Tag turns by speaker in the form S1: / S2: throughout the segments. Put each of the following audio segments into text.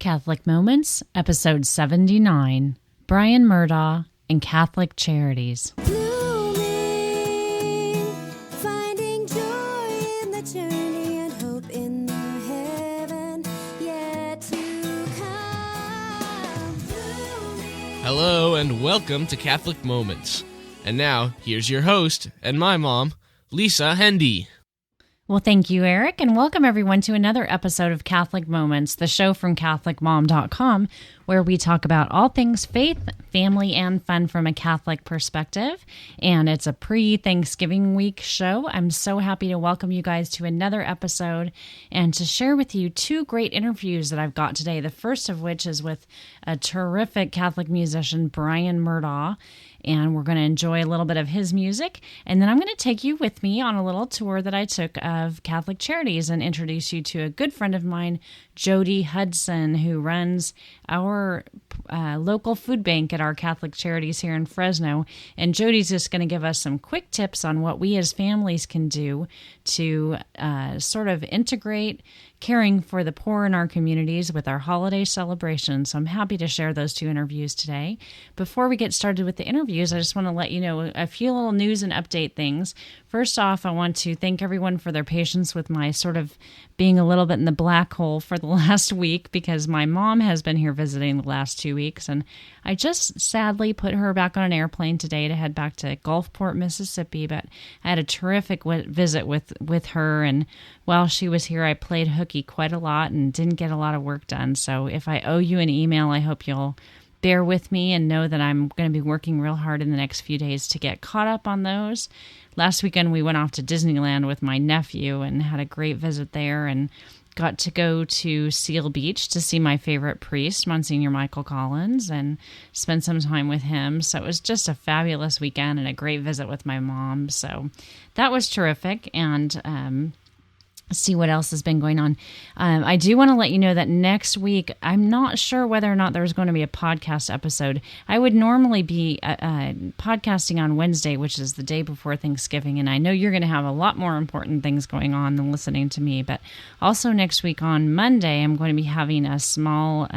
S1: Catholic Moments, Episode 79, Bryan Murdaugh and Catholic Charities.
S2: Blooming, finding joy in the journey and hope in the heaven yet to come. Blooming.
S3: Hello and welcome to Catholic Moments. And now, here's your host and my mom, Lisa Hendy.
S1: Well, thank you, Eric, and welcome everyone to another episode of Catholic Moments, the show from CatholicMom.com, where we talk about all things faith, family, and fun from a Catholic perspective. And it's a pre-Thanksgiving week show. I'm so happy to welcome you guys to another episode and to share with you two great interviews that I've got today. The first of which is with a terrific Catholic musician, Bryan Murdaugh, and we're going to enjoy a little bit of his music. And then I'm going to take you with me on a little tour that I took of Catholic Charities and introduce you to a good friend of mine, Jody Hudson, who runs our local food bank at our Catholic Charities here in Fresno. And Jody's just going to give us some quick tips on what we as families can do to sort of integrate caring for the poor in our communities with our holiday celebrations. So I'm happy to share those two interviews today. Before we get started with the interviews, I just want to let you know a few little news and update things. First off, I want to thank everyone for their patience with my sort of being a little bit in the black hole for the last week because my mom has been here visiting the last 2 weeks, and I just sadly put her back on an airplane today to head back to Gulfport, Mississippi, but I had a terrific visit with her, and while she was here, I played hooky quite a lot and didn't get a lot of work done. So if I owe you an email, I hope you'll bear with me and know that I'm going to be working real hard in the next few days to get caught up on those. Last weekend, we went off to Disneyland with my nephew and had a great visit there and got to go to Seal Beach to see my favorite priest, Monsignor Michael Collins, and spend some time with him. So it was just a fabulous weekend and a great visit with my mom. So that was terrific. And see what else has been going on. I do want to let you know that next week, I'm not sure whether or not there's going to be a podcast episode. I would normally be podcasting on Wednesday, which is the day before Thanksgiving, and I know you're going to have a lot more important things going on than listening to me, but also next week on Monday, I'm going to be having a small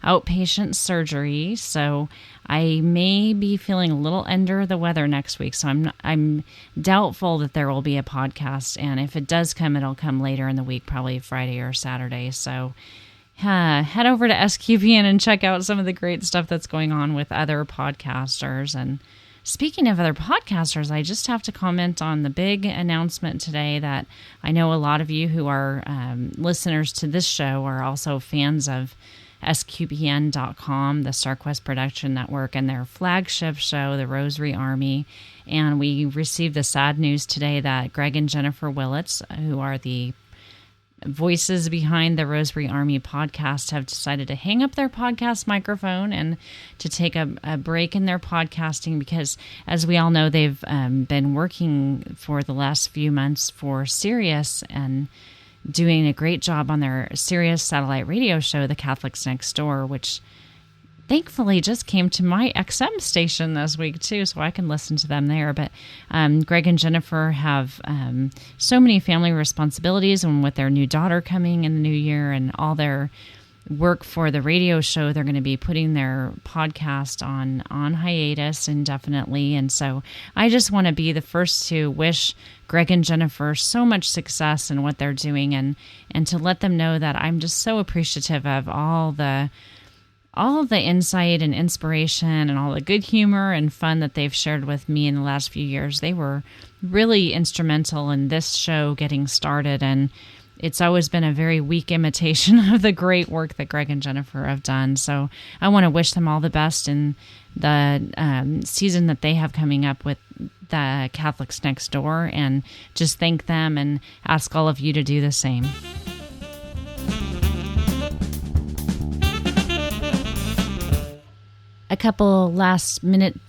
S1: outpatient surgery, so I may be feeling a little under the weather next week, so I'm doubtful that there will be a podcast, and if it does come, it'll come later in the week, probably Friday or Saturday, so head over to SQPN and check out some of the great stuff that's going on with other podcasters. And speaking of other podcasters, I just have to comment on the big announcement today that I know a lot of you who are listeners to this show are also fans of SQPN.com, the StarQuest Production Network, and their flagship show, The Rosary Army. And we received the sad news today that Greg and Jennifer Willits, who are the voices behind the Rosary Army podcast, have decided to hang up their podcast microphone and to take a break in their podcasting because, as we all know, they've been working for the last few months for Sirius and doing a great job on their Sirius satellite radio show, The Catholics Next Door, which thankfully just came to my XM station this week too, so I can listen to them there. But Greg and Jennifer have so many family responsibilities, and with their new daughter coming in the new year and all their work for the radio show, they're going to be putting their podcast on hiatus indefinitely. And so I just want to be the first to wish Greg and Jennifer so much success in what they're doing, and to let them know that I'm just so appreciative of all of the insight and inspiration and all the good humor and fun that they've shared with me in the last few years. They were really instrumental in this show getting started, and it's always been a very weak imitation of the great work that Greg and Jennifer have done. So I want to wish them all the best in the season that they have coming up with the Catholics Next Door, and just thank them and ask all of you to do the same. a couple last minute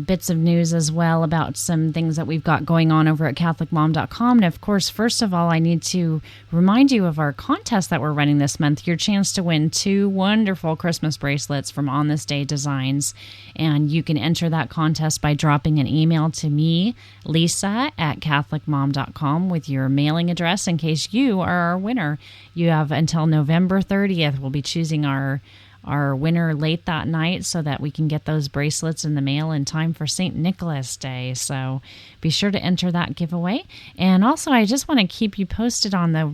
S1: bits of news as well about some things that we've got going on over at CatholicMom.com. And of course, first of all, I need to remind you of our contest that we're running this month. Your chance to win 2 wonderful Christmas bracelets from On This Day Designs. And you can enter that contest by dropping an email to me, Lisa, at CatholicMom.com with your mailing address in case you are our winner. You have until November 30th. We'll be choosing our winner late that night so that we can get those bracelets in the mail in time for St. Nicholas Day. So be sure to enter that giveaway. And also, I just want to keep you posted on the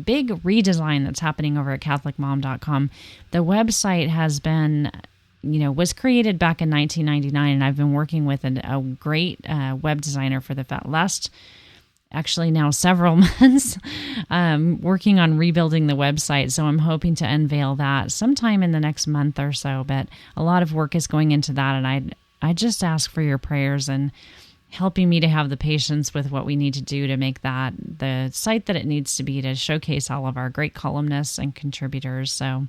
S1: big redesign that's happening over at CatholicMom.com. The website has been, was created back in 1999, and I've been working with a great web designer for the last actually now several months, working on rebuilding the website. So I'm hoping to unveil that sometime in the next month or so. But a lot of work is going into that. And I just ask for your prayers and helping me to have the patience with what we need to do to make that the site that it needs to be to showcase all of our great columnists and contributors. So,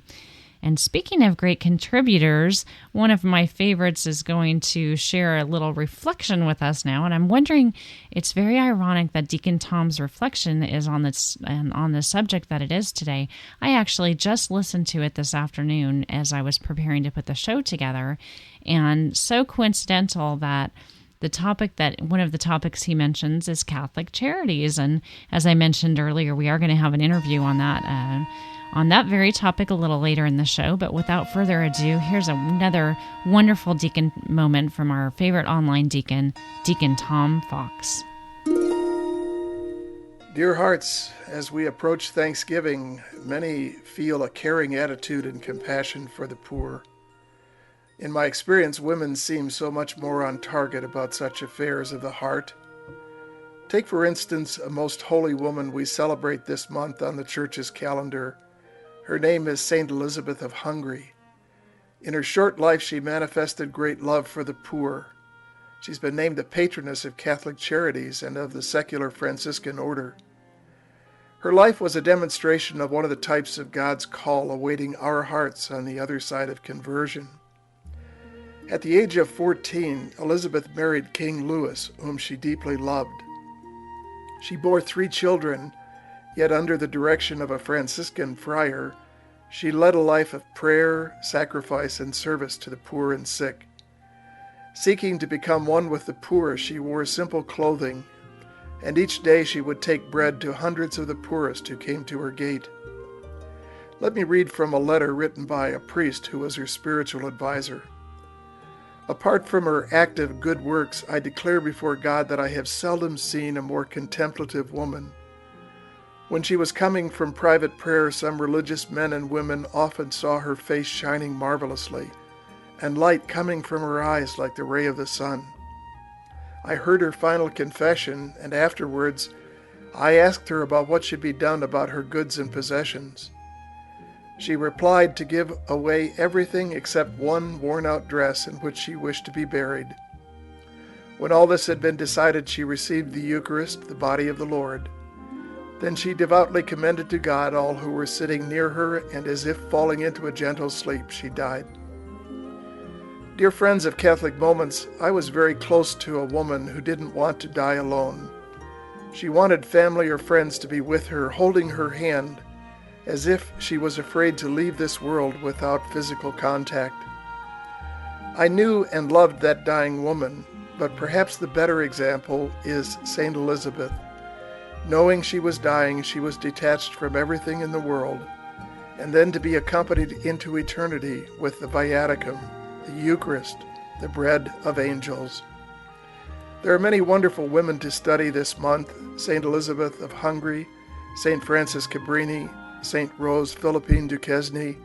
S1: and speaking of great contributors, one of my favorites is going to share a little reflection with us now. And I'm wondering, it's very ironic that Deacon Tom's reflection is on the subject that it is today. I actually just listened to it this afternoon as I was preparing to put the show together. And so coincidental that one of the topics he mentions is Catholic Charities. And as I mentioned earlier, we are going to have an interview on that very topic a little later in the show. But without further ado, here's another wonderful deacon moment from our favorite online deacon, Deacon Tom Fox.
S4: Dear hearts, as we approach Thanksgiving, many feel a caring attitude and compassion for the poor. In my experience, women seem so much more on target about such affairs of the heart. Take, for instance, a most holy woman we celebrate this month on the church's calendar. Her name is Saint Elizabeth of Hungary. In her short life, she manifested great love for the poor. She's been named the patroness of Catholic Charities and of the secular Franciscan order. Her life was a demonstration of one of the types of God's call awaiting our hearts on the other side of conversion. At the age of 14, Elizabeth married King Louis, whom she deeply loved. She bore 3 children, yet under the direction of a Franciscan friar, she led a life of prayer, sacrifice, and service to the poor and sick. Seeking to become one with the poor, she wore simple clothing, and each day she would take bread to hundreds of the poorest who came to her gate. Let me read from a letter written by a priest who was her spiritual advisor. Apart from her active good works, I declare before God that I have seldom seen a more contemplative woman. When she was coming from private prayer, some religious men and women often saw her face shining marvelously, and light coming from her eyes like the ray of the sun. I heard her final confession, and afterwards I asked her about what should be done about her goods and possessions. She replied to give away everything except one worn-out dress in which she wished to be buried. When all this had been decided, she received the Eucharist, the body of the Lord. Then she devoutly commended to God all who were sitting near her, and as if falling into a gentle sleep, she died. Dear friends of Catholic Moments, I was very close to a woman who didn't want to die alone. She wanted family or friends to be with her, holding her hand, as if she was afraid to leave this world without physical contact. I knew and loved that dying woman, but perhaps the better example is Saint Elizabeth. Knowing she was dying, she was detached from everything in the world, and then to be accompanied into eternity with the Viaticum, the Eucharist, the bread of angels. There are many wonderful women to study this month: Saint Elizabeth of Hungary, Saint Frances Cabrini, Saint Rose Philippine Duquesne,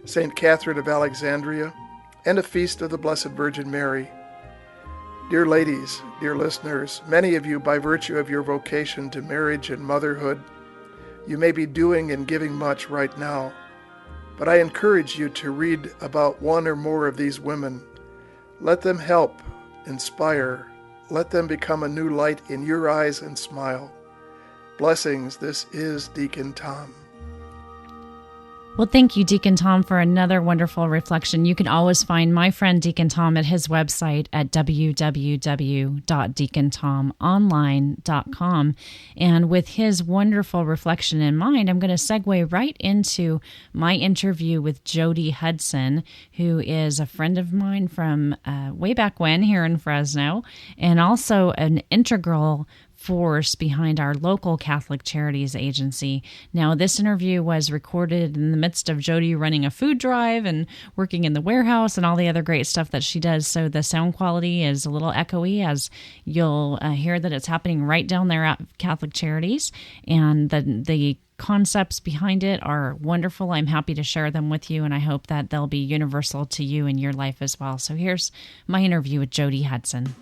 S4: Saint Catherine of Alexandria, and a feast of the Blessed Virgin Mary. Dear ladies, dear listeners, many of you, by virtue of your vocation to marriage and motherhood, you may be doing and giving much right now. But I encourage you to read about one or more of these women. Let them help, inspire. Let them become a new light in your eyes and smile. Blessings, this is Deacon Tom.
S1: Well, thank you, Deacon Tom, for another wonderful reflection. You can always find my friend Deacon Tom at his website at www.deacontomonline.com. And with his wonderful reflection in mind, I'm going to segue right into my interview with Jody Hudson, who is a friend of mine from way back when here in Fresno, and also an integral force behind our local Catholic Charities agency. Now, this interview was recorded in the midst of Jody running a food drive and working in the warehouse and all the other great stuff that she does. So the sound quality is a little echoey, as you'll hear that it's happening right down there at Catholic Charities. And the concepts behind it are wonderful. I'm happy to share them with you, and I hope that they'll be universal to you in your life as well. So here's my interview with Jody Hudson.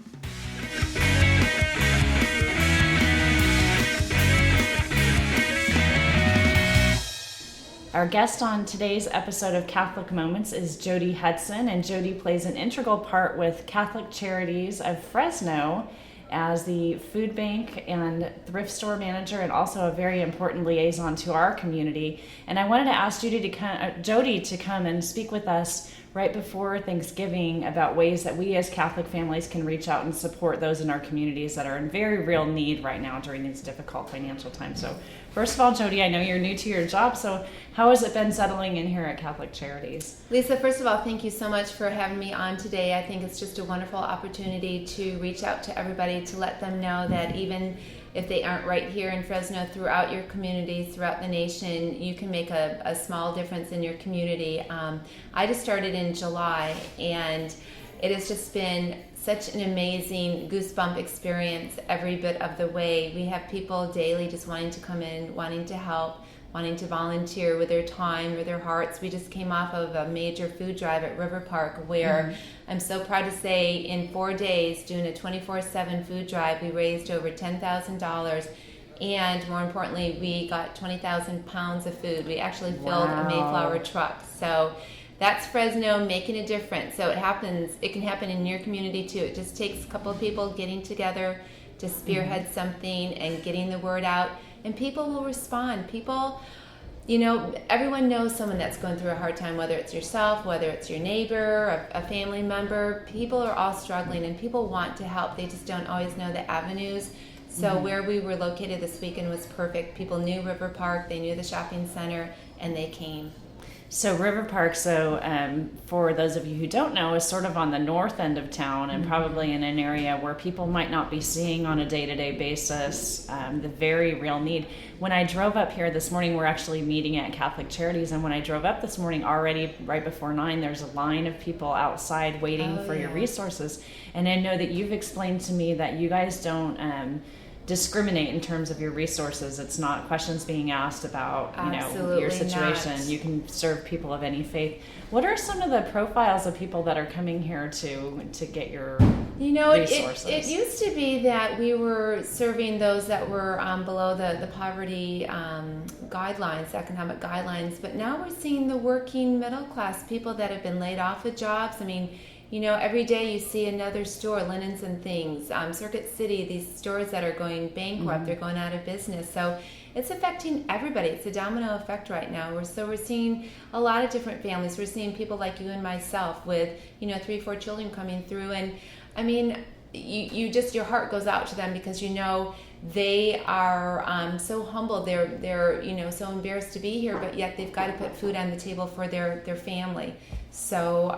S1: Our guest on today's episode of Catholic Moments is Jody Hudson, and Jody plays an integral part with Catholic Charities of Fresno as the food bank and thrift store manager, and also a very important liaison to our community. And I wanted to ask Jody to come and speak with us right before Thanksgiving about ways that we as Catholic families can reach out and support those in our communities that are in very real need right now during these difficult financial times. So first of all, Jody, I know you're new to your job, so how has it been settling in here at Catholic Charities?
S5: Lisa, first of all, thank you so much for having me on today. I think it's just a wonderful opportunity to reach out to everybody, to let them know that even if they aren't right here in Fresno, throughout your communities, throughout the nation, you can make a small difference in your community. I just started in July, and it has just been such an amazing goosebump experience every bit of the way. We have people daily just wanting to come in, wanting to help, wanting to volunteer with their time or their hearts. We just came off of a major food drive at River Park where I'm so proud to say in 4 days, doing a 24/7 food drive, we raised over $10,000. And more importantly, we got 20,000 pounds of food. We actually filled a Mayflower truck. So that's Fresno making a difference. So it can happen in your community too. It just takes a couple of people getting together to spearhead something and getting the word out, and people will respond. People, everyone knows someone that's going through a hard time, whether it's yourself, whether it's your neighbor, a family member. People are all struggling, and people want to help. They just don't always know the avenues. So where we were located this weekend was perfect. People knew River Park, they knew the shopping center, and they came.
S1: So River Park, for those of you who don't know, is sort of on the north end of town, and probably in an area where people might not be seeing on a day-to-day basis the very real need. When I drove up here this morning, we're actually meeting at Catholic Charities, and when I drove up this morning, already right before 9, there's a line of people outside waiting for your resources. And I know that you've explained to me that you guys don't discriminate in terms of your resources. It's not questions being asked about your situation.
S5: Not.
S1: You can serve people of any faith. What are some of the profiles of people that are coming here to get your resources?
S5: It used to be that we were serving those that were below the poverty guidelines, economic guidelines, but now we're seeing the working middle class, people that have been laid off of jobs. I mean, every day you see another store, Linens and Things, Circuit City, these stores that are going bankrupt, they're going out of business. So it's affecting everybody. It's a domino effect right now. We're seeing a lot of different families. We're seeing people like you and myself with, 3-4 children coming through. And I mean, your heart goes out to them because they are so humble. They're so embarrassed to be here, but yet they've got to put food on the table for their family. So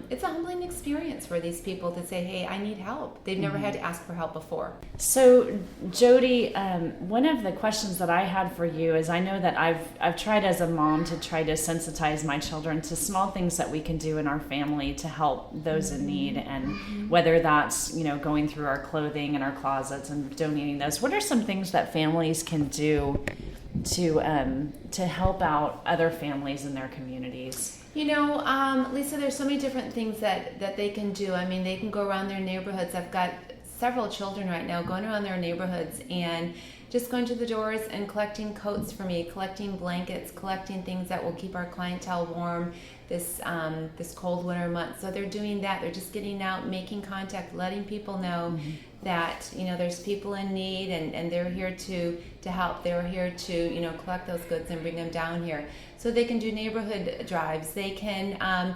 S5: it's a humbling experience for these people to say, hey, I need help. They've never had to ask for help before.
S1: So Jody, one of the questions that I had for you is, I know that I've tried as a mom to try to sensitize my children to small things that we can do in our family to help those in need, and whether that's going through our clothing and our closets and donating those. What are some things that families can do to help out other families in their communities?
S5: Lisa, there's so many different things that they can do. I mean, they can go around their neighborhoods. I've got several children right now going around their neighborhoods and just going to the doors and collecting coats for me, collecting blankets, collecting things that will keep our clientele warm this cold winter month. So they're doing that. They're just getting out, making contact, letting people know that, there's people in need, and they're here to help. They're here to, collect those goods and bring them down here. So they can do neighborhood drives. They can,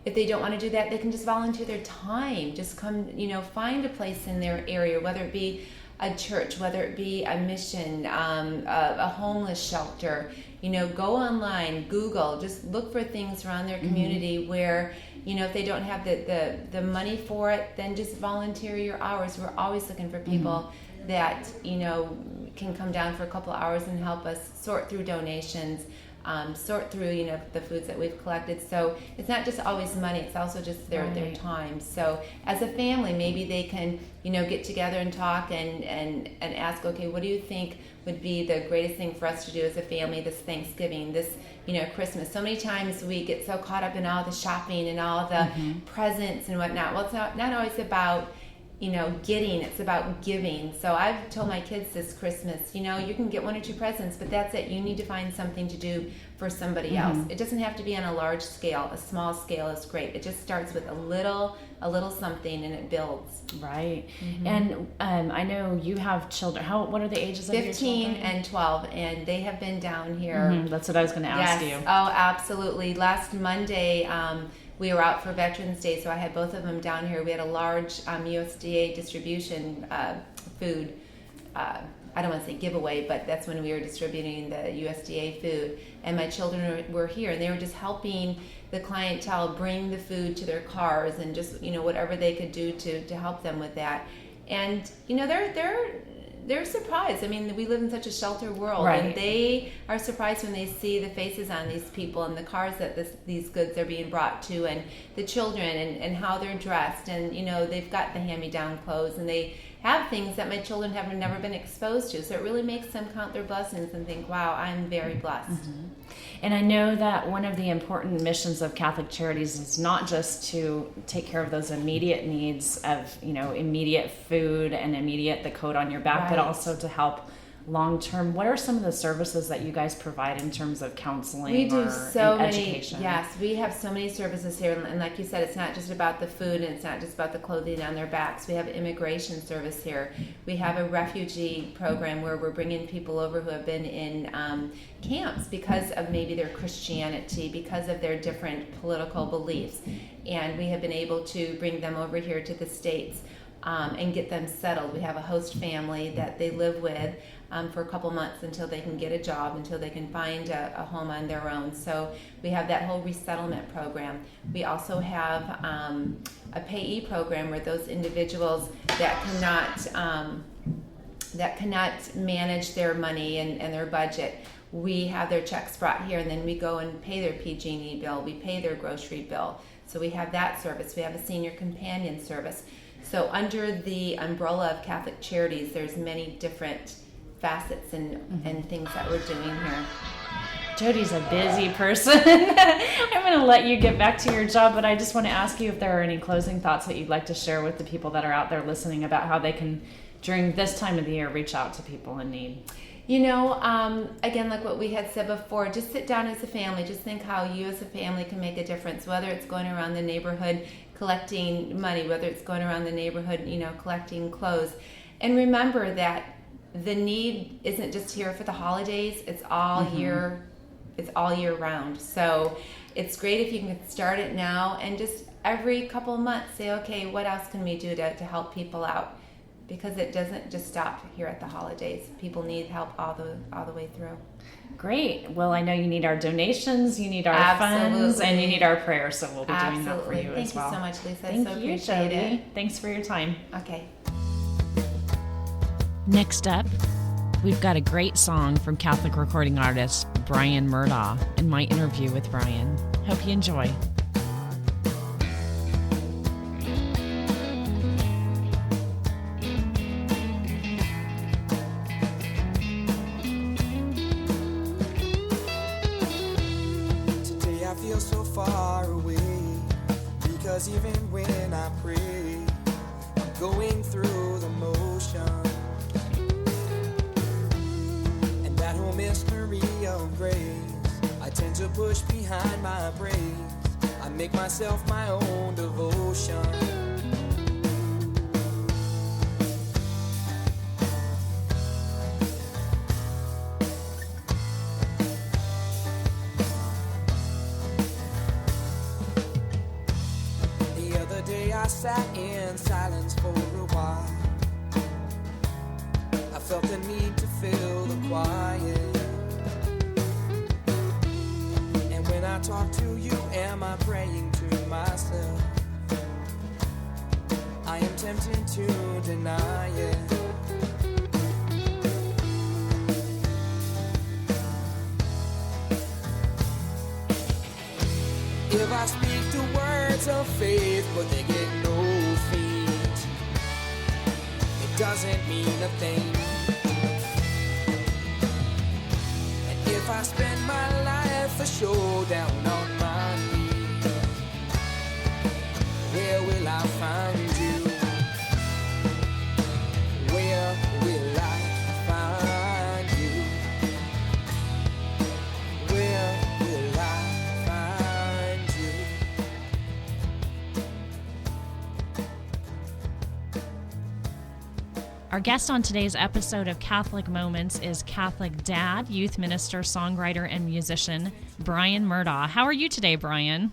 S5: if they don't want to do that, they can just volunteer their time. Just come, find a place in their area, whether it be a church, whether it be a mission, a homeless shelter. Go online, Google, just look for things around their community where, if they don't have the money for it, then just volunteer your hours. We're always looking for people that, can come down for a couple of hours and help us sort through donations, sort through, the foods that we've collected. So it's not just always money, it's also just their time. So as a family, maybe they can, get together and talk and ask, okay, what do you think would be the greatest thing for us to do as a family this Thanksgiving, this, Christmas? So many times we get so caught up in all the shopping and all the presents and whatnot. Well, it's not always about getting, it's about giving. So I've told my kids this Christmas, you can get 1 or 2 presents, but that's it. You need to find something to do for somebody else. It doesn't have to be on a large scale. A small scale is great. It just starts with a little something, and it builds.
S1: Right. And I know you have children. What are the ages of your children?
S5: 15 and 12, and they have been down here.
S1: That's what I was going to ask you.
S5: Oh, absolutely. Last Monday, we were out for Veterans Day, so I had both of them down here. We had a large USDA distribution food, I don't want to say giveaway, but that's when we were distributing the USDA food. And my children were here, and they were just helping the clientele bring the food to their cars, and just, whatever they could do to help them with that. And, they're surprised. I mean, we live in such a sheltered world, and they are surprised when they see the faces on these people and the cars that these goods are being brought to, and the children and how they're dressed, and they've got the hand-me-down clothes, and they have things that my children have never been exposed to. So it really makes them count their blessings and think, wow, I'm very blessed.
S1: And I know that one of the important missions of Catholic Charities is not just to take care of those immediate needs of, immediate food and the coat on your back, but also to help long-term. What are some of the services that you guys provide in terms of counseling
S5: we do so many
S1: education?
S5: Yes, we have so many services here, and like you said, it's not just about the food, and it's not just about the clothing on their backs. We have immigration service here. We have a refugee program where we're bringing people over who have been in camps because of maybe their Christianity, because of their different political beliefs, and we have been able to bring them over here to the States and get them settled. We have a host family that they live with for a couple months until they can get a job, until they can find a home on their own. So we have that whole resettlement program. We also have a payee program where those individuals that cannot manage their money and their budget, we have their checks brought here, and then we go and pay their PG&E bill, we pay their grocery bill. So we have that service. We have a senior companion service. So under the umbrella of Catholic Charities, there's many different facets and things that we're doing here.
S1: Jody's a busy person. I'm going to let you get back to your job, but I just want to ask you if there are any closing thoughts that you'd like to share with the people that are out there listening about how they can, during this time of the year, reach out to people in need.
S5: Again, like what we had said before, just sit down as a family. Just think how you as a family can make a difference, whether it's going around the neighborhood collecting money, whether it's going around the neighborhood, collecting clothes. And remember that the need isn't just here for the holidays. It's all year. It's all year round. So it's great if you can start it now, and just every couple of months say, okay, what else can we do to help people out? Because it doesn't just stop here at the holidays. People need help all the way through.
S1: Great. Well, I know you need our donations, you need our funds, and you need our prayers, so we'll be doing that for you as well.
S5: Thank you so much, Lisa.
S1: Thank
S5: I so
S1: you,
S5: appreciate
S1: Jody.
S5: it.
S1: Thanks for your time.
S5: Okay.
S1: Next up, we've got a great song from Catholic recording artist Bryan Murdaugh and my interview with Bryan. Hope you enjoy.
S6: Today I feel so far away, because even when I pray, I'm going through the motion. mystery of grace. I tend to push behind my praise. I make myself my own devotion. The other day I sat in silence for a while. I felt the need to fill the quiet. And when I talk to you, am I praying to myself? I am tempted to deny it. If I speak the words of faith, but they get no feet, it doesn't mean a thing. And if I spend my life for sure down on my knees, where will I find you? Where will I find you? Where will I find you?
S1: Our guest on today's episode of Catholic Moments is Catholic dad, youth minister, songwriter, and musician Bryan Murdaugh. How are you today, Bryan?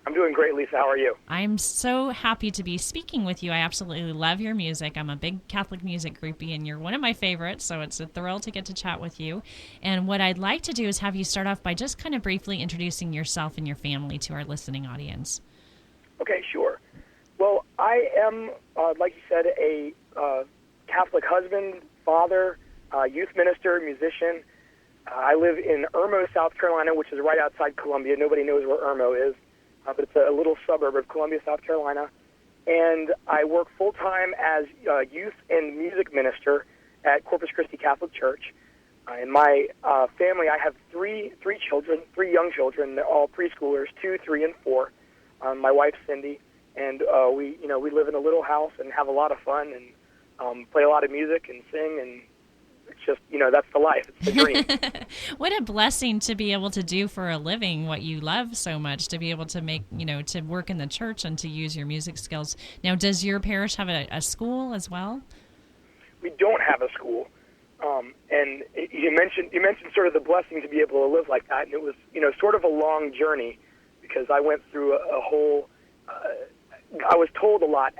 S7: I'm doing great, Lisa. How are you?
S1: I'm so happy to be speaking with you. I absolutely love your music. I'm a big Catholic music groupie, and you're one of my favorites, so it's a thrill to get to chat with you. And what I'd like to do is have you start off by just kind of briefly introducing yourself and your family to our listening audience.
S7: Okay, sure. Well, I am, like you said, a Catholic husband, father, youth minister, musician. I live in Irmo, South Carolina, which is right outside Columbia. Nobody knows where Irmo is, but it's a little suburb of Columbia, South Carolina. And I work full-time as youth and music minister at Corpus Christi Catholic Church. In my family, I have three children, 3 young children. They're all preschoolers, 2, 3, and 4. My wife, Cindy, and we live in a little house and have a lot of fun and play a lot of music and sing, and it's just, that's the life. It's the dream.
S1: What a blessing to be able to do for a living what you love so much, to be able to make, to work in the church and to use your music skills. Now, does your parish have a school as well?
S7: We don't have a school. And you mentioned sort of the blessing to be able to live like that, and it was, sort of a long journey, because I went through a whole, I was told a lot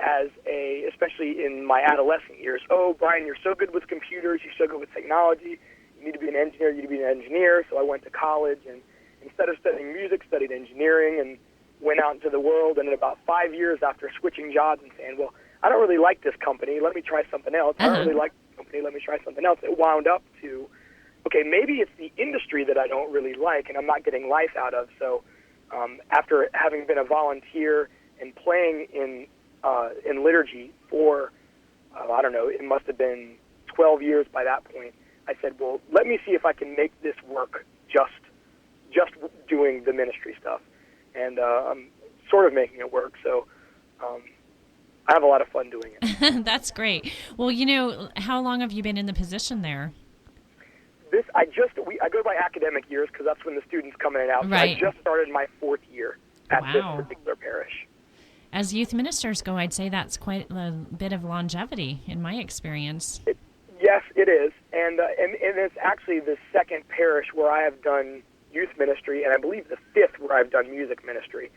S7: especially in my adolescent years, oh, Bryan, you're so good with computers, you're so good with technology, you need to be an engineer, you need to be an engineer. So I went to college, and instead of studying music, studied engineering, and went out into the world. And in about 5 years after switching jobs and saying, well, I don't really like this company, let me try something else. I don't really like this company, let me try something else. It wound up to, okay, maybe it's the industry that I don't really like and I'm not getting life out of. So after having been a volunteer and playing in liturgy for, I don't know, it must have been 12 years by that point, I said, well, let me see if I can make this work just doing the ministry stuff. And I'm sort of making it work, so I have a lot of fun doing it.
S1: That's great. Well, how long have you been in the position there?
S7: I go by academic years because that's when the students come in and out.
S1: Right.
S7: So I just started my 4th year at
S1: Wow.
S7: this particular parish.
S1: As youth ministers go, I'd say that's quite a bit of longevity in my experience.
S7: Yes, it is, and it's actually the 2nd parish where I have done youth ministry, and I believe the 5th where I've done music ministry.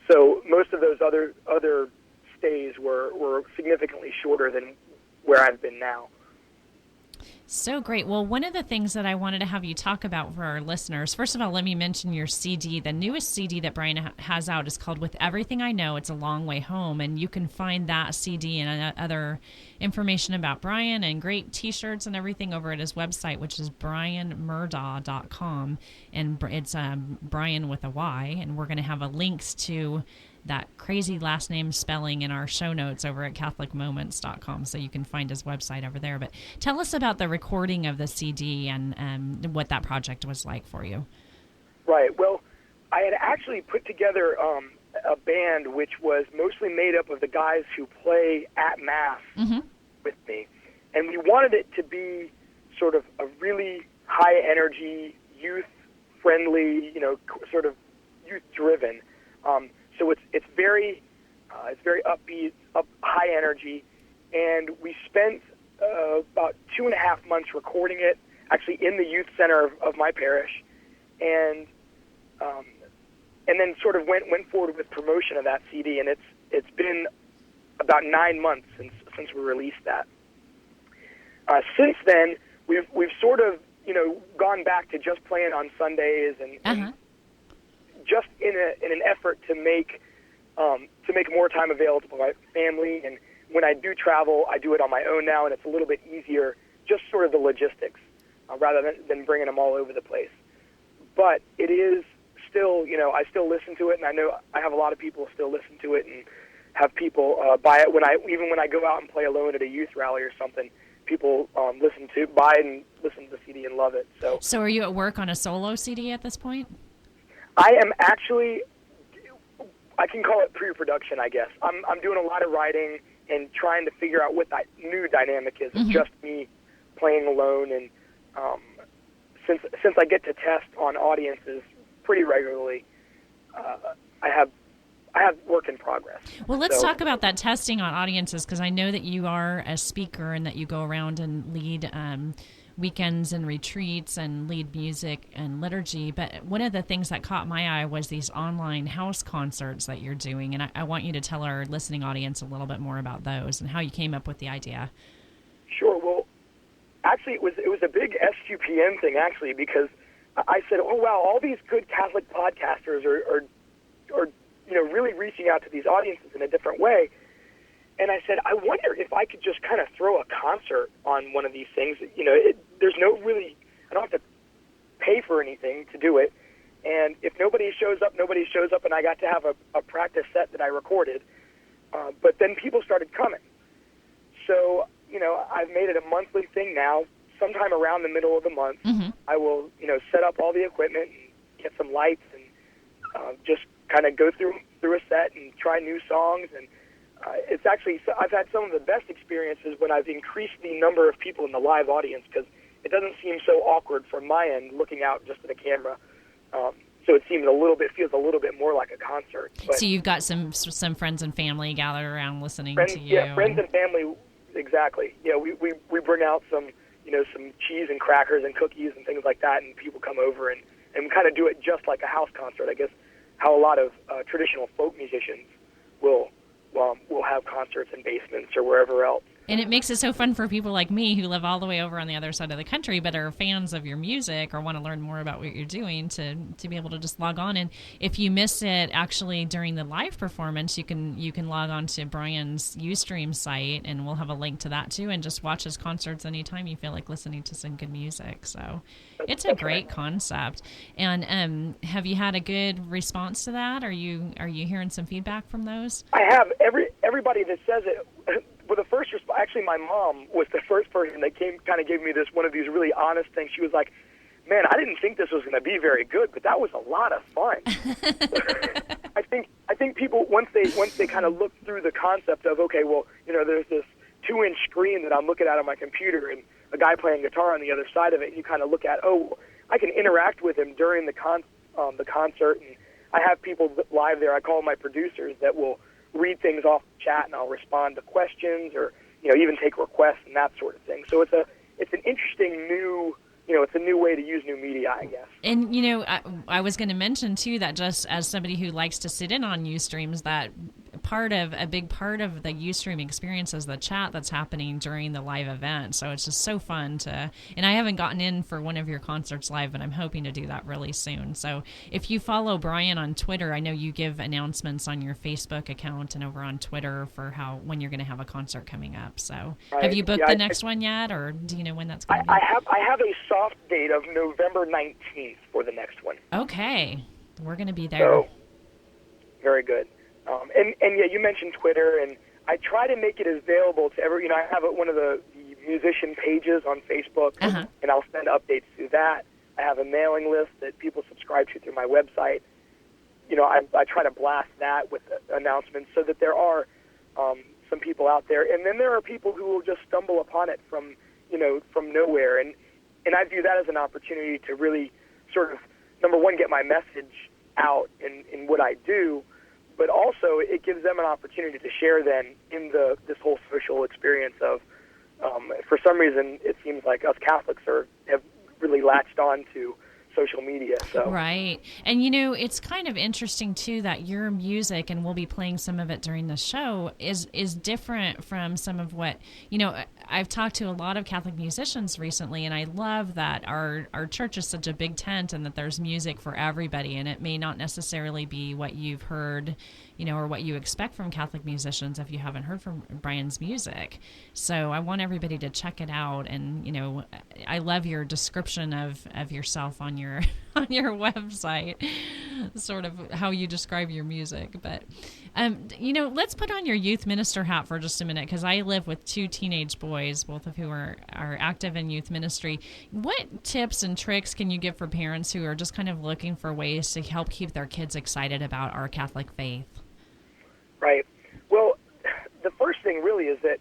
S7: So most of those other stays were significantly shorter than where I've been now.
S1: So great. Well, one of the things that I wanted to have you talk about for our listeners, first of all, let me mention your CD. The newest CD that Bryan has out is called With Everything I Know, It's a Long Way Home, and you can find that CD and other information about Bryan and great T-shirts and everything over at his website, which is bryanmurdaugh.com, and it's Bryan with a Y, and we're going to have links to that crazy last name spelling in our show notes over at catholicmoments.com, so you can find his website over there. But tell us about the recording of the CD and what that project was like for you.
S7: Right. Well, I had actually put together a band which was mostly made up of the guys who play at Mass with me. And we wanted it to be sort of a really high energy, youth friendly, sort of youth driven. So it's very upbeat, high energy, and we spent about 2.5 months recording it, actually in the youth center of my parish, and then sort of went forward with promotion of that CD, and it's been about 9 months since we released that. Since then, we've sort of gone back to just playing on Sundays and just in an effort to make more time available to my family. And when I do travel, I do it on my own now, and it's a little bit easier, just sort of the logistics, rather than bringing them all over the place. But it is still, I still listen to it, and I know I have a lot of people still listen to it and have people buy it even when I go out and play alone at a youth rally or something. People buy and listen to the CD and love it. So
S1: are you at work on a solo CD at this point?
S7: I am actually, I can call it pre-production, I guess. I'm doing a lot of writing and trying to figure out what that new dynamic is. It's just me playing alone, and since I get to test on audiences pretty regularly, I have work in progress.
S1: Well, let's talk about that testing on audiences, because I know that you are a speaker and that you go around and lead weekends and retreats and lead music and liturgy. But one of the things that caught my eye was these online house concerts that you're doing, and I want you to tell our listening audience a little bit more about those and how you came up with the idea.
S7: Sure. Well, actually, it was a big SQPN thing, actually, because I said, oh, wow, all these good Catholic podcasters are really reaching out to these audiences in a different way. And I said, I wonder if I could just kind of throw a concert on one of these things. There's no really, I don't have to pay for anything to do it. And if nobody shows up, and I got to have a practice set that I recorded. But then people started coming. So, I've made it a monthly thing now. Sometime around the middle of the month, I will, set up all the equipment and get some lights and just kind of go through a set and try new songs. And it's actually, I've had some of the best experiences when I've increased the number of people in the live audience, because it doesn't seem so awkward from my end looking out just at a camera. So it feels a little bit more like a concert. But
S1: so you've got some friends and family gathered around listening to you.
S7: Yeah, friends and family, exactly. Yeah, we bring out some cheese and crackers and cookies and things like that, and people come over and kind of do it just like a house concert, I guess, how a lot of traditional folk musicians will have concerts in basements or wherever else.
S1: And it makes it so fun for people like me who live all the way over on the other side of the country but are fans of your music or want to learn more about what you're doing to be able to just log on. And if you miss it actually during the live performance, you can log on to Bryan's Ustream site, and we'll have a link to that too, and just watch his concerts anytime you feel like listening to some good music. So it's a great concept. And have you had a good response to that? Are you hearing some feedback from those?
S7: I have. Everybody that says it, well, the first actually, my mom was the first person that gave me one of these really honest things. She was like, "Man, I didn't think this was going to be very good, but that was a lot of fun." I think people once they kind of look through the concept of, okay, well, there's this 2-inch screen that I'm looking at on my computer and a guy playing guitar on the other side of it, and you kind of look at, oh, I can interact with him during the concert, and I have people live there. I call my producers that will read things off the chat, and I'll respond to questions or even take requests and that sort of thing. So it's an interesting new, it's a new way to use new media, I guess.
S1: And I was going to mention too that just as somebody who likes to sit in on Ustreams, that a big part of the Ustream experience is the chat that's happening during the live event. So it's just so fun and I haven't gotten in for one of your concerts live, but I'm hoping to do that really soon. So if you follow Bryan on Twitter, I know you give announcements on your Facebook account and over on Twitter for when you're going to have a concert coming up. So have you booked the next one yet, or do you know when that's going to be?
S7: I have a soft date of November 19th for the next one.
S1: Okay. We're going to be there.
S7: So, very good. And yeah, you mentioned Twitter, and I try to make it available to everyone. I have one of the musician pages on Facebook, and I'll send updates through that. I have a mailing list that people subscribe to through my website. I try to blast that with announcements so that there are some people out there. And then there are people who will just stumble upon it from nowhere. And And I view that as an opportunity to really sort of, number one, get my message out in what I do, but also it gives them an opportunity to share then in this whole social experience of, for some reason, it seems like us Catholics have really latched on to social media. So.
S1: Right. And, you know, it's kind of interesting, too, that your music, and we'll be playing some of it during the show, is different from some of what, you know, I've talked to a lot of Catholic musicians recently, and I love that our church is such a big tent and that there's music for everybody, and it may not necessarily be what you've heard, you know, or what you expect from Catholic musicians if you haven't heard from Bryan's music. So I want everybody to check it out. And, you know, I love your description of yourself on your on your website, sort of how you describe your music. But, you know, let's put on your youth minister hat for just a minute, because I live with 2 teenage boys, both of who are active in youth ministry. What tips and tricks can you give for parents who are just kind of looking for ways to help keep their kids excited about our Catholic faith?
S7: Right. Well, the first thing really is that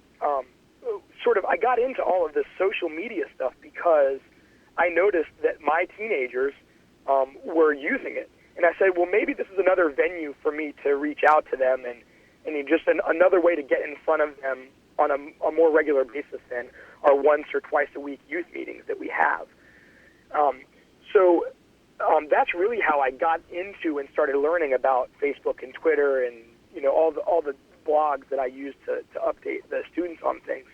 S7: I got into all of this social media stuff because I noticed that my teenagers were using it. And I said, well, maybe this is another venue for me to reach out to them and just another way to get in front of them on a more regular basis than our once or twice a week youth meetings that we have. So that's really how I got into and started learning about Facebook and Twitter and, you know, all the blogs that I use to update the students on things.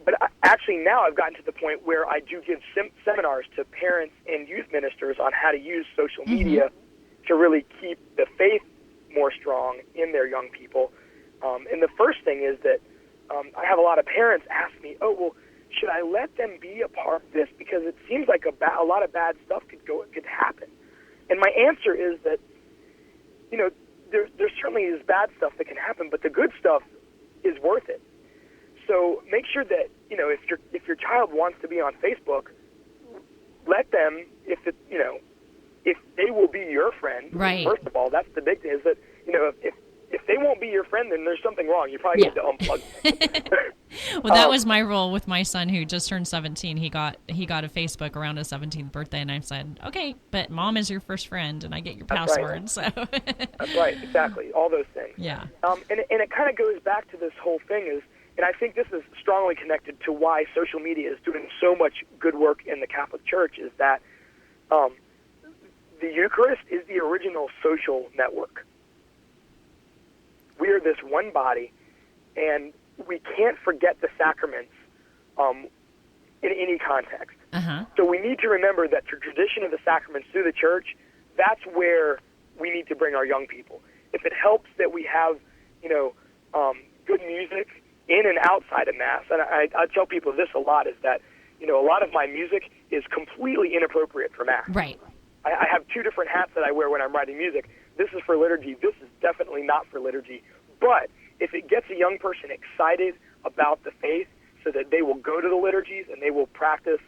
S7: But actually now I've gotten to the point where I do give seminars to parents and youth ministers on how to use social media to really keep the faith more strong in their young people. And the first thing is that I have a lot of parents ask me, oh, well, should I let them be a part of this? Because it seems like a lot of bad stuff could happen. And my answer is that, you know, there certainly is bad stuff that can happen, but the good stuff is worth it. So make sure that, you know, if your child wants to be on Facebook, let them, if they will be your friend.
S1: Right.
S7: First of all, that's the big thing, is that, you know, if they won't be your friend, then there's something wrong. You probably need to unplug them.
S1: Well, that was my role with my son who just turned 17. He got a Facebook around his 17th birthday, and I said, okay, but mom is your first friend, and I get your password. Right. So
S7: that's right, exactly, all those things.
S1: Yeah.
S7: And it kind of goes back to this whole thing is, and I think this is strongly connected to why social media is doing so much good work in the Catholic Church, is that the Eucharist is the original social network. We are this one body, and we can't forget the sacraments in any context. So we need to remember that the tradition of the sacraments through the Church, that's where we need to bring our young people. If it helps that we have, you know, good music in and outside of Mass, and I tell people this a lot, is that, you know, a lot of my music is completely inappropriate for Mass.
S1: Right.
S7: I have 2 different hats that I wear when I'm writing music. This is for liturgy. This is definitely not for liturgy. But if it gets a young person excited about the faith so that they will go to the liturgies and they will practice,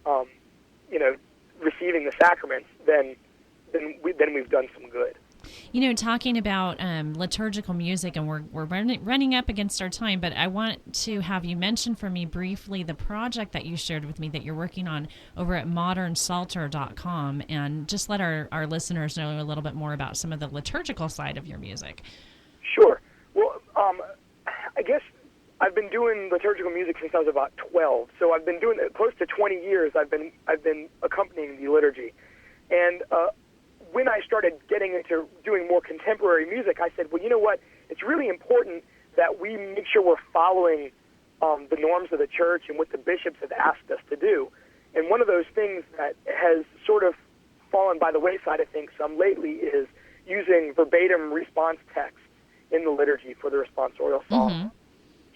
S7: you know, receiving the sacraments, then we've done some good.
S1: You know, talking about liturgical music, and we're running up against our time, but I want to have you mention for me briefly the project that you shared with me that you're working on over at modernpsalter.com, and just let our listeners know a little bit more about some of the liturgical side of your music.
S7: Sure. Well, I guess I've been doing liturgical music since I was about 12, so I've been doing it close to 20 years. I've been accompanying the liturgy, and when I started getting into doing more contemporary music, I said, well, you know what? It's really important that we make sure we're following the norms of the Church and what the bishops have asked us to do. And one of those things that has sort of fallen by the wayside, I think, some lately, is using verbatim response text in the liturgy for the responsorial psalm.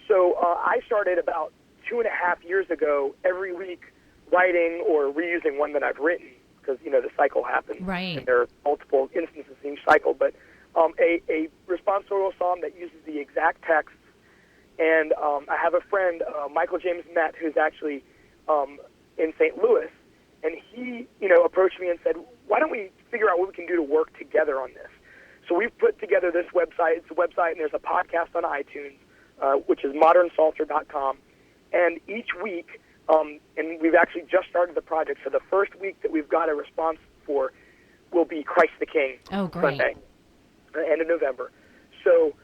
S7: So I started about 2.5 years ago, every week, writing or reusing one that I've written, because, you know, the cycle happens.
S1: Right.
S7: And there are multiple instances in each cycle. But a responsorial psalm that uses the exact text. And I have a friend, Michael James Met, who's actually in St. Louis, and he, you know, approached me and said, why don't we figure out what we can do to work together on this? So we've put together this website. It's a website, and there's a podcast on iTunes, which is modernpsalter.com. And each week And we've actually just started the project. So the first week that we've got a response for will be Christ the King Sunday, end of November. So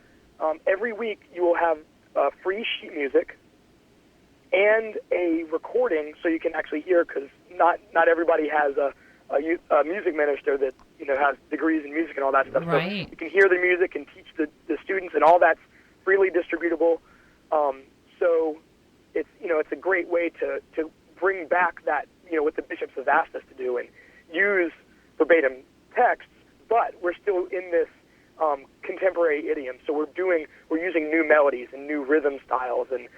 S7: every week you will have free sheet music and a recording, so you can actually hear, because not everybody has a music minister that has degrees in music and all that stuff.
S1: Right.
S7: So you can hear the music and teach the students, and all that's freely distributable. So it's a great way to bring back that what the bishops have asked us to do, and use verbatim texts, but we're still in this contemporary idiom. So we're using new melodies and new rhythm styles, and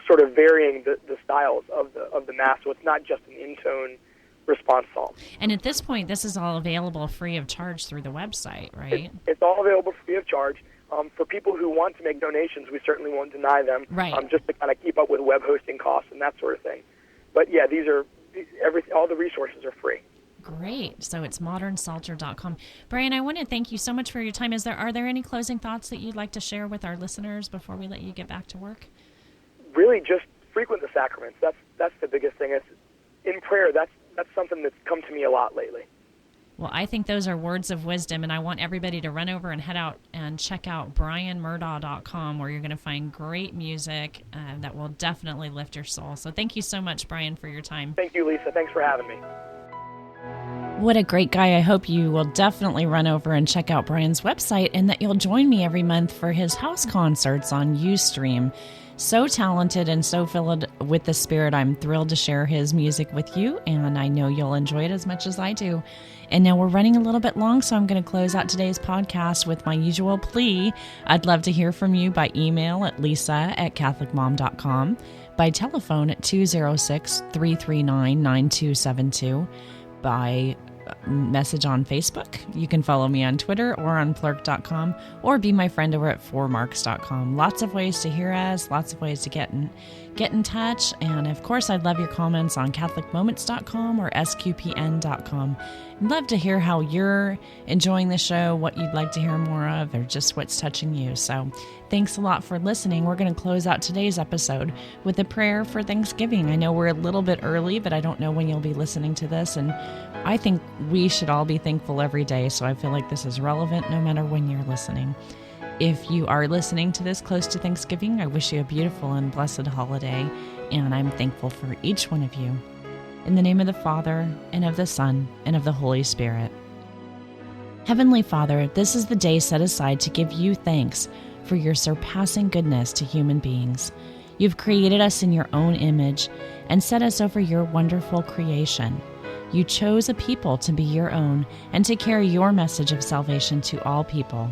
S7: sort of varying the styles of the Mass. So it's not just an in-tone response psalm.
S1: And at this point, this is all available free of charge through the website, right?
S7: It's all available free of charge. For people who want to make donations, we certainly won't deny them,
S1: right.
S7: Just to kind of keep up with web hosting costs and that sort of thing. But yeah, all the resources are free.
S1: Great. So it's modernsalter.com. Bryan, I want to thank you so much for your time. Are there any closing thoughts that you'd like to share with our listeners before we let you get back to work?
S7: Really, just frequent the sacraments. That's the biggest thing. In prayer, that's something that's come to me a lot lately.
S1: Well, I think those are words of wisdom, and I want everybody to run over and head out and check out bryanmurdaugh.com, where you're going to find great music that will definitely lift your soul. So thank you so much, Bryan, for your time.
S7: Thank you, Lisa. Thanks for having me.
S1: What a great guy. I hope you will definitely run over and check out Bryan's website, and that you'll join me every month for his house concerts on Ustream. So talented and so filled with the Spirit. I'm thrilled to share his music with you, and I know you'll enjoy it as much as I do. And now we're running a little bit long, so I'm going to close out today's podcast with my usual plea. I'd love to hear from you by email at lisa@catholicmom.com, by telephone at 206-339-9272, by message on Facebook. You can follow me on Twitter or on plurk.com, or be my friend over at 4marks.com. Lots of ways to hear us, lots of ways to get in touch. And of course, I'd love your comments on catholicmoments.com or sqpn.com. I'd love to hear how you're enjoying the show, what you'd like to hear more of, or just what's touching you. So thanks a lot for listening. We're going to close out today's episode with a prayer for Thanksgiving. I know we're a little bit early, but I don't know when you'll be listening to this. And I think we should all be thankful every day. So I feel like this is relevant no matter when you're listening. If you are listening to this close to Thanksgiving, I wish you a beautiful and blessed holiday. And I'm thankful for each one of you. In the name of the Father, and of the Son, and of the Holy Spirit. Heavenly Father, this is the day set aside to give you thanks for your surpassing goodness to human beings. You've created us in your own image and set us over your wonderful creation. You chose a people to be your own and to carry your message of salvation to all people.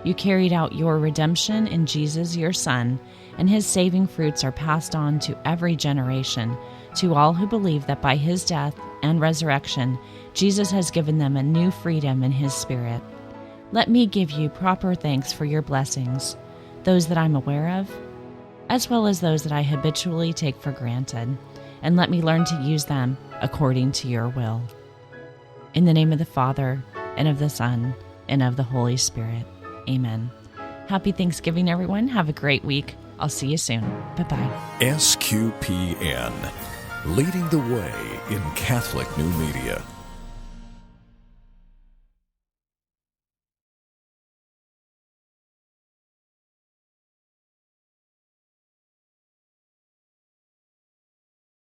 S1: You carried out your redemption in Jesus, your Son, and his saving fruits are passed on to every generation, to all who believe that by his death and resurrection, Jesus has given them a new freedom in his Spirit. Let me give you proper thanks for your blessings, those that I'm aware of, as well as those that I habitually take for granted, and let me learn to use them according to your will. In the name of the Father, and of the Son, and of the Holy Spirit. Amen. Happy Thanksgiving, everyone. Have a great week. I'll see you soon. Bye-bye.
S8: SQPN, leading the way in Catholic new media.